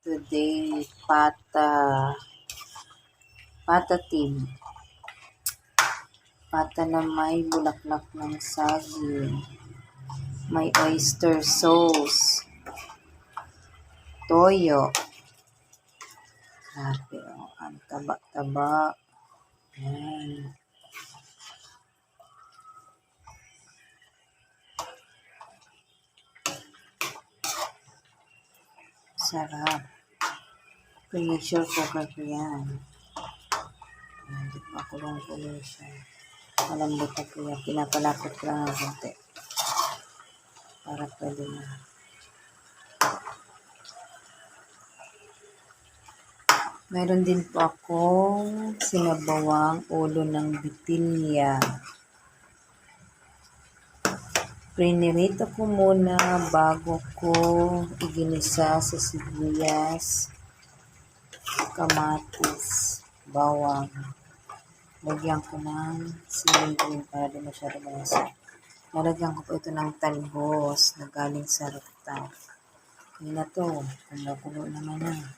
today patatim. Pata na may bulaklak ng saging. May oyster sauce. Toyo. Grabe, oh. Ang taba-taba. Ayan. Sarap. Pressure cooker ko yan. Hindi pa kulong-kulong siya. Malambot na po yan. Pinapalapot ko lang ng konti. Para pwede na. Meron din po akong sinabawang ulo ng bitilya. Prinirito ko muna bago ko iginisa sa sibuyas, kamatis, bawang. Lagyan ko ng sili para di masyado malasa. Nalagyan ko po ito ng talbos na galing sa rukta. Yun na to. Kulo-kulo naman na.